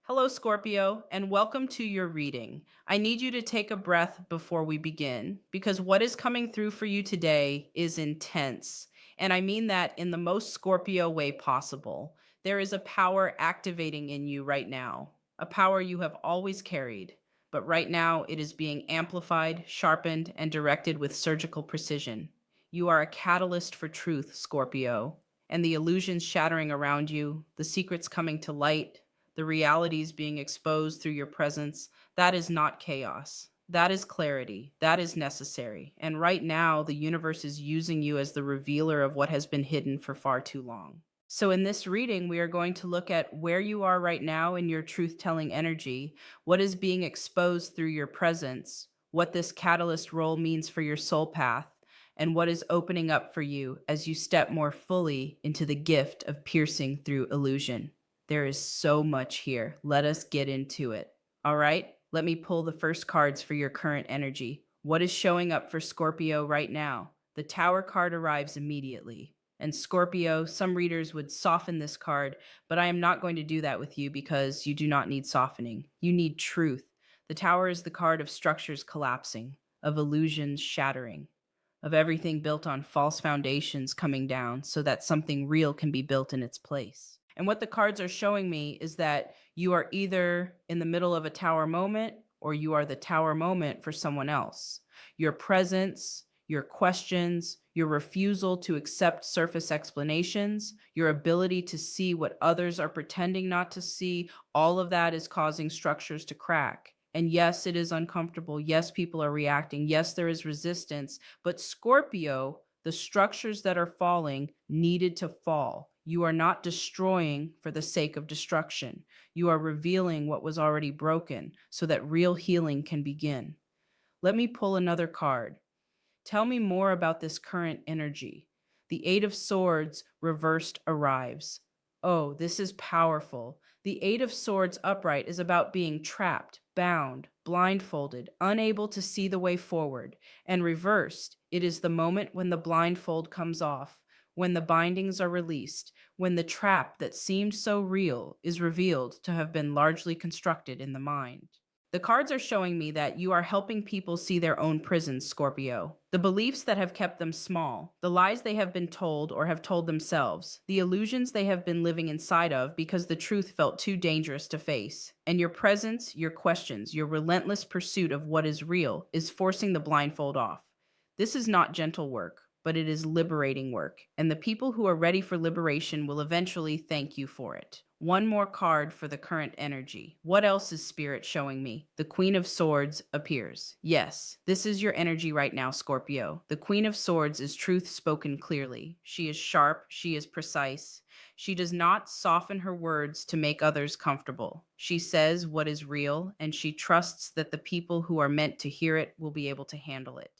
Hello, Scorpio, and welcome to your reading. I need you to take a breath before we begin because what is coming through for you today is intense. And I mean that in the most Scorpio way possible. There is a power activating in you right now, a power you have always carried, but right now it is being amplified, sharpened, and directed with surgical precision. You are a catalyst for truth, Scorpio, and the illusions shattering around you, the secrets coming to light, the realities being exposed through your presence, that is not chaos. That is clarity. That is necessary. And right now, the universe is using you as the revealer of what has been hidden for far too long. So, in this reading, we are going to look at where you are right now in your truth telling energy, what is being exposed through your presence, what this catalyst role means for your soul path, and what is opening up for you as you step more fully into the gift of piercing through illusion. There is so much here. Let us get into it. All right, let me pull the first cards for your current energy. What is showing up for Scorpio right now? The Tower card arrives immediately. And Scorpio, some readers would soften this card, but I am not going to do that with you because you do not need softening. You need truth. The Tower is the card of structures collapsing, of illusions shattering, of everything built on false foundations coming down so that something real can be built in its place. And what the cards are showing me is that you are either in the middle of a tower moment or you are the tower moment for someone else. Your presence, your questions, your refusal to accept surface explanations, your ability to see what others are pretending not to see, all of that is causing structures to crack. And yes, it is uncomfortable. Yes, people are reacting. Yes, there is resistance. But Scorpio, the structures that are falling needed to fall. You are not destroying for the sake of destruction. You are revealing what was already broken so that real healing can begin. Let me pull another card. Tell me more about this current energy. The Eight of Swords reversed arrives. Oh, this is powerful. The Eight of Swords upright is about being trapped, bound, blindfolded, unable to see the way forward. And reversed, it is the moment when the blindfold comes off, when the bindings are released, when the trap that seemed so real is revealed to have been largely constructed in the mind. The cards are showing me that you are helping people see their own prisons, Scorpio. The beliefs that have kept them small, the lies they have been told or have told themselves, the illusions they have been living inside of because the truth felt too dangerous to face. And your presence, your questions, your relentless pursuit of what is real is forcing the blindfold off. This is not gentle work, but it is liberating work. And the people who are ready for liberation will eventually thank you for it. One more card for the current energy. What else is Spirit showing me? The Queen of Swords appears. Yes, this is your energy right now, Scorpio. The Queen of Swords is truth spoken clearly. She is sharp, she is precise. She does not soften her words to make others comfortable. She says what is real, and she trusts that the people who are meant to hear it will be able to handle it.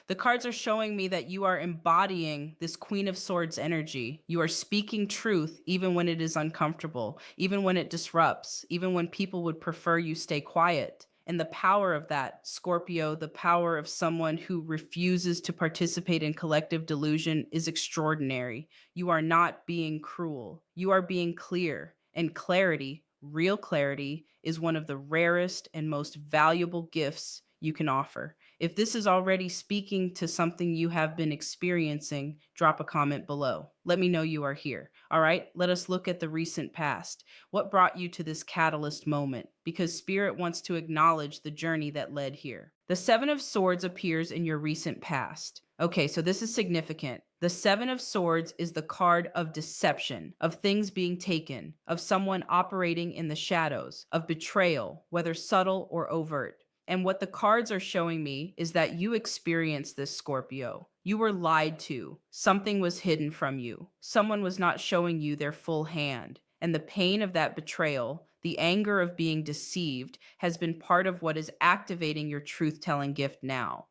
The cards are showing me that you are embodying this Queen of Swords energy. You are speaking truth even when it is uncomfortable, even when it disrupts, even when people would prefer you stay quiet. And the power of that, Scorpio, the power of someone who refuses to participate in collective delusion is extraordinary. You are not being cruel, you are being clear. And clarity, real clarity, is one of the rarest and most valuable gifts you can offer. If this is already speaking to something you have been experiencing, drop a comment below. Let me know you are here. All right, let us look at the recent past. What brought you to this catalyst moment? Because Spirit wants to acknowledge the journey that led here. The Seven of Swords appears in your recent past. Okay, so this is significant. The Seven of Swords is the card of deception, of things being taken, of someone operating in the shadows, of betrayal, whether subtle or overt. And what the cards are showing me is that you experienced this, Scorpio. You were lied to. Something was hidden from you. Someone was not showing you their full hand. And the pain of that betrayal, the anger of being deceived, has been part of what is activating your truth telling gift now.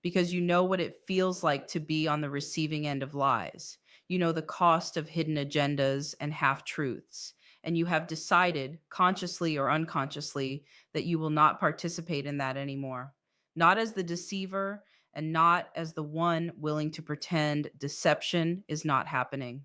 Because you know what it feels like to be on the receiving end of lies. You know the cost of hidden agendas and half truths. And you have decided, consciously or unconsciously, that you will not participate in that anymore. Not as the deceiver and not as the one willing to pretend deception is not happening.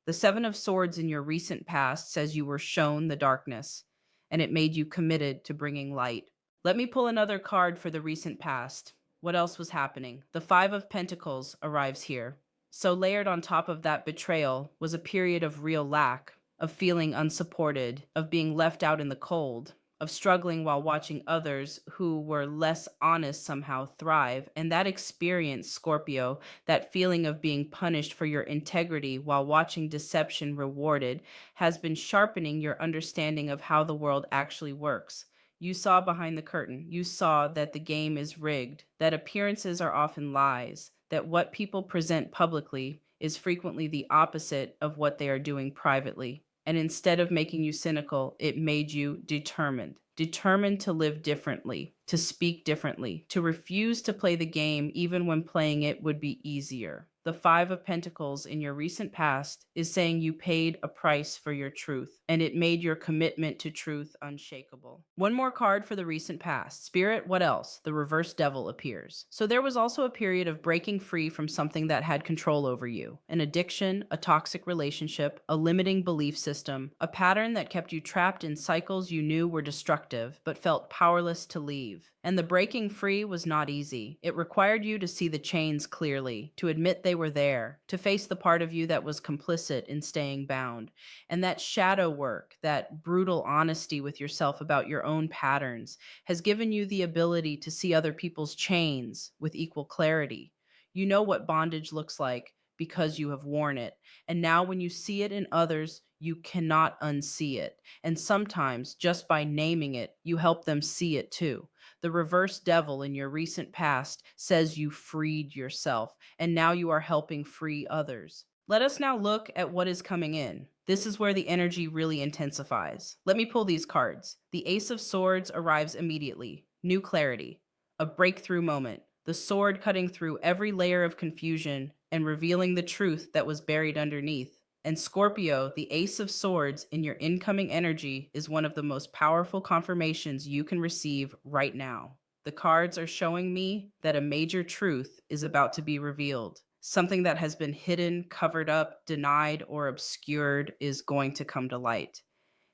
The Seven of Swords in your recent past says you were shown the darkness. and it made you committed to bringing light. Let me pull another card for the recent past. What else was happening? The Five of Pentacles arrives here. So, layered on top of that betrayal was a period of real lack, of feeling unsupported, of being left out in the cold, of struggling while watching others who were less honest somehow thrive. And that experience, Scorpio, that feeling of being punished for your integrity while watching deception rewarded, has been sharpening your understanding of how the world actually works. You saw behind the curtain. You saw that the game is rigged, that appearances are often lies, that what people present publicly is frequently the opposite of what they are doing privately. And instead of making you cynical, it made you determined. Determined to live differently, to speak differently, to refuse to play the game even when playing it would be easier. The Five of Pentacles in your recent past is saying you paid a price for your truth, and it made your commitment to truth unshakable. One more card for the recent past. Spirit, what else? The Reverse Devil appears. So there was also a period of breaking free from something that had control over you: an addiction, a toxic relationship, a limiting belief system, a pattern that kept you trapped in cycles you knew were destructive but felt powerless to leave. And the breaking free was not easy. It required you to see the chains clearly, to admit they were there, to face the part of you that was complicit in staying bound. And that shadow work, that brutal honesty with yourself about your own patterns, has given you the ability to see other people's chains with equal clarity. You know what bondage looks like because you have worn it. And now, when you see it in others, you cannot unsee it. And sometimes, just by naming it, you help them see it too. The reverse devil in your recent past says you freed yourself, and now you are helping free others. Let us now look at what is coming in. This is where the energy really intensifies. Let me pull these cards. The Ace of Swords arrives immediately. New clarity, a breakthrough moment, the sword cutting through every layer of confusion and revealing the truth that was buried underneath. And Scorpio, the Ace of Swords in your incoming energy, is one of the most powerful confirmations you can receive right now. The cards are showing me that a major truth is about to be revealed. Something that has been hidden, covered up, denied, or obscured is going to come to light.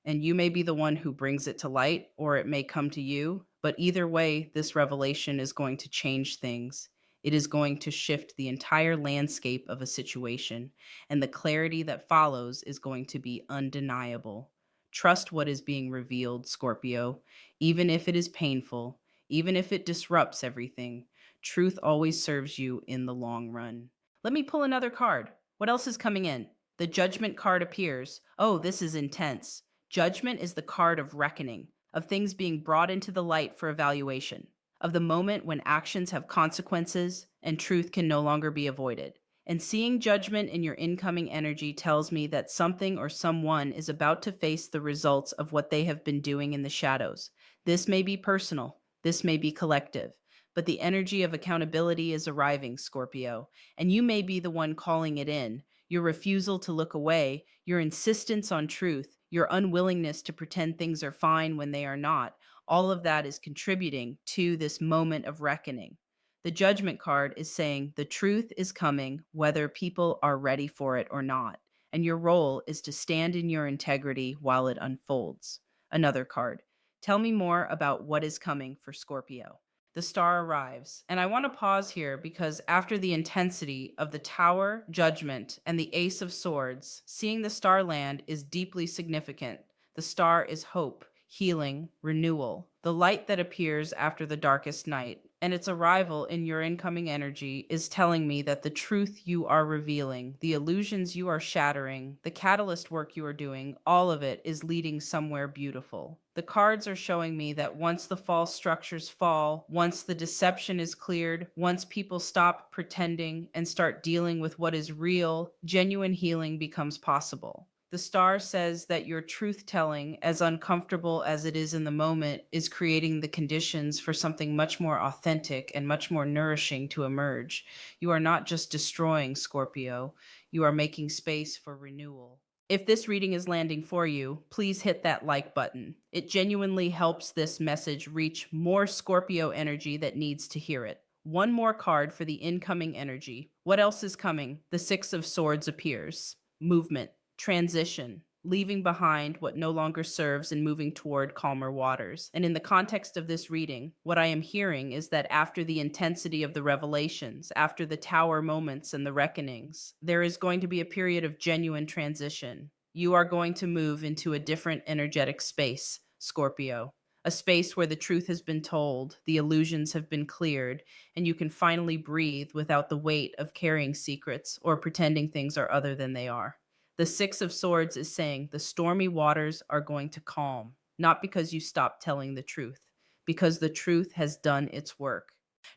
And you may be the one who brings it to light, or it may come to you. But either way, this revelation is going to change things. It is going to shift the entire landscape of a situation, and the clarity that follows is going to be undeniable. Trust what is being revealed, Scorpio, even if it is painful, even if it disrupts everything. Truth always serves you in the long run. Let me pull another card. What else is coming in? The Judgment card appears. Oh, this is intense. Judgment is the card of reckoning, of things being brought into the light for evaluation, of the moment when actions have consequences and truth can no longer be avoided. And seeing judgment in your incoming energy tells me that something or someone is about to face the results of what they have been doing in the shadows. This may be personal, this may be collective, but the energy of accountability is arriving, Scorpio, and you may be the one calling it in. Your refusal to look away, your insistence on truth, your unwillingness to pretend things are fine when they are not, all of that is contributing to this moment of reckoning. The Judgment card is saying the truth is coming whether people are ready for it or not, and your role is to stand in your integrity while it unfolds. Another card. Tell me more about what is coming for Scorpio. The Star arrives. And I want to pause here because after the intensity of the Tower, Judgment, and the Ace of Swords, seeing the star land is deeply significant. The star is hope, healing, renewal, the light that appears after the darkest night. And its arrival in your incoming energy is telling me that the truth you are revealing, the illusions you are shattering, the catalyst work you are doing, all of it is leading somewhere beautiful. The cards are showing me that once the false structures fall, once the deception is cleared, once people stop pretending and start dealing with what is real, genuine healing becomes possible. The star says that your truth telling, as uncomfortable as it is in the moment, is creating the conditions for something much more authentic and much more nourishing to emerge. You are not just destroying, Scorpio, you are making space for renewal. If this reading is landing for you, please hit that like button. It genuinely helps this message reach more Scorpio energy that needs to hear it. One more card for the incoming energy. What else is coming? The Six of Swords appears. Movement, transition, leaving behind what no longer serves and moving toward calmer waters. And in the context of this reading, what I am hearing is that after the intensity of the revelations, after the tower moments and the reckonings, there is going to be a period of genuine transition. You are going to move into a different energetic space, Scorpio. A space where the truth has been told, the illusions have been cleared, and you can finally breathe without the weight of carrying secrets or pretending things are other than they are. The Six of Swords is saying the stormy waters are going to calm, not because you stopped telling the truth, because the truth has done its work.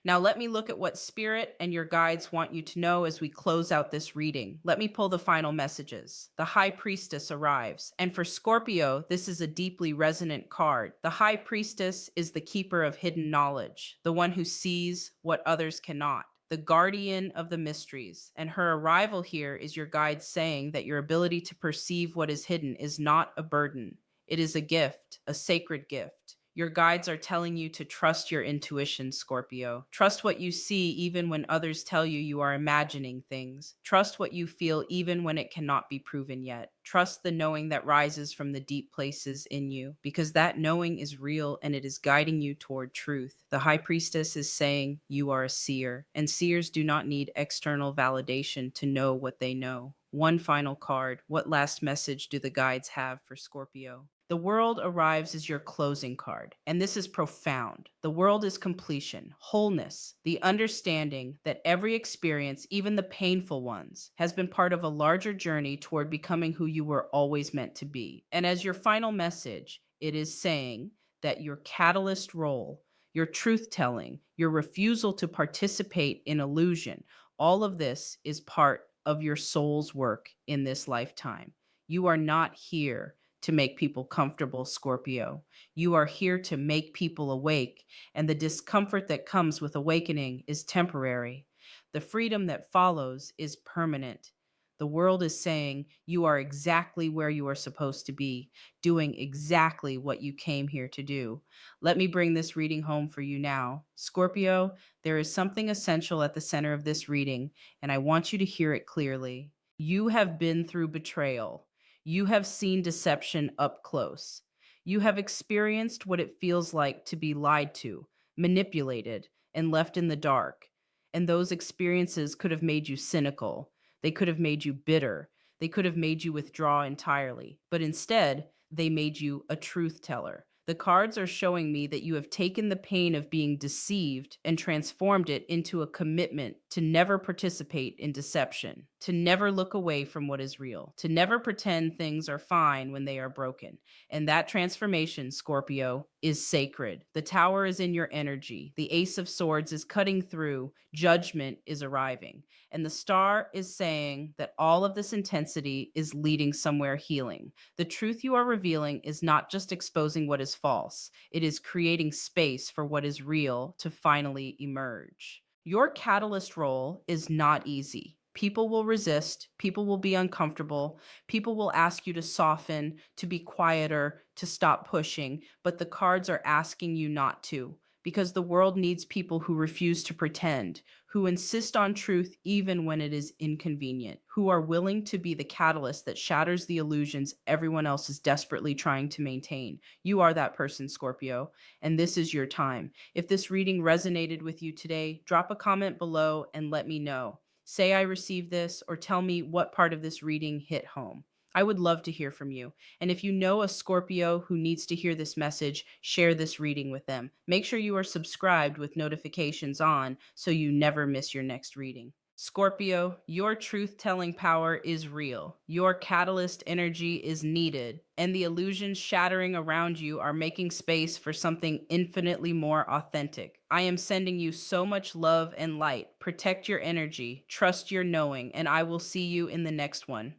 Now, let me look at what Spirit and your guides want you to know as we close out this reading. Let me pull the final messages. The High Priestess arrives. And for Scorpio, this is a deeply resonant card. The High Priestess is the keeper of hidden knowledge, the one who sees what others cannot, the guardian of the mysteries. And her arrival here is your guide saying that your ability to perceive what is hidden is not a burden. It is a gift, a sacred gift. Your guides are telling you to trust your intuition, Scorpio. Trust what you see even when others tell you you are imagining things. Trust what you feel even when it cannot be proven yet. Trust the knowing that rises from the deep places in you, because that knowing is real and it is guiding you toward truth. The High Priestess is saying you are a seer, and seers do not need external validation to know what they know. One final card. What last message do the guides have for Scorpio? The world arrives as your closing card, and this is profound. The world is completion, wholeness, the understanding that every experience, even the painful ones, has been part of a larger journey toward becoming who you were always meant to be. And as your final message, it is saying that your catalyst role, your truth telling, your refusal to participate in illusion, all of this is part of your soul's work in this lifetime. You are not here to make people comfortable, Scorpio. You are here to make people awake, and the discomfort that comes with awakening is temporary. The freedom that follows is permanent. The world is saying you are exactly where you are supposed to be, doing exactly what you came here to do. Let me bring this reading home for you now. Scorpio, there is something essential at the center of this reading, and I want you to hear it clearly. You have been through betrayal. You have seen deception up close. You have experienced what it feels like to be lied to, manipulated, and left in the dark. And those experiences could have made you cynical. They could have made you bitter. They could have made you withdraw entirely. But instead, they made you a truth teller. The cards are showing me that you have taken the pain of being deceived and transformed it into a commitment to never participate in deception, to never look away from what is real, to never pretend things are fine when they are broken. And that transformation, Scorpio, is sacred. The tower is in your energy. The Ace of Swords is cutting through. Judgment is arriving. And the star is saying that all of this intensity is leading somewhere healing. The truth you are revealing is not just exposing what is false, it is creating space for what is real to finally emerge. Your catalyst role is not easy. People will resist, people will be uncomfortable, people will ask you to soften, to be quieter, to stop pushing, but the cards are asking you not to, because the world needs people who refuse to pretend, who insist on truth even when it is inconvenient, who are willing to be the catalyst that shatters the illusions everyone else is desperately trying to maintain. You are that person, Scorpio, and this is your time. If this reading resonated with you today, drop a comment below and let me know. Say I received this, or tell me what part of this reading hit home. I would love to hear from you. And if you know a Scorpio who needs to hear this message, share this reading with them. Make sure you are subscribed with notifications on so you never miss your next reading. Scorpio, your truth-telling power is real. Your catalyst energy is needed, and the illusions shattering around you are making space for something infinitely more authentic. I am sending you so much love and light. Protect your energy, trust your knowing, and I will see you in the next one.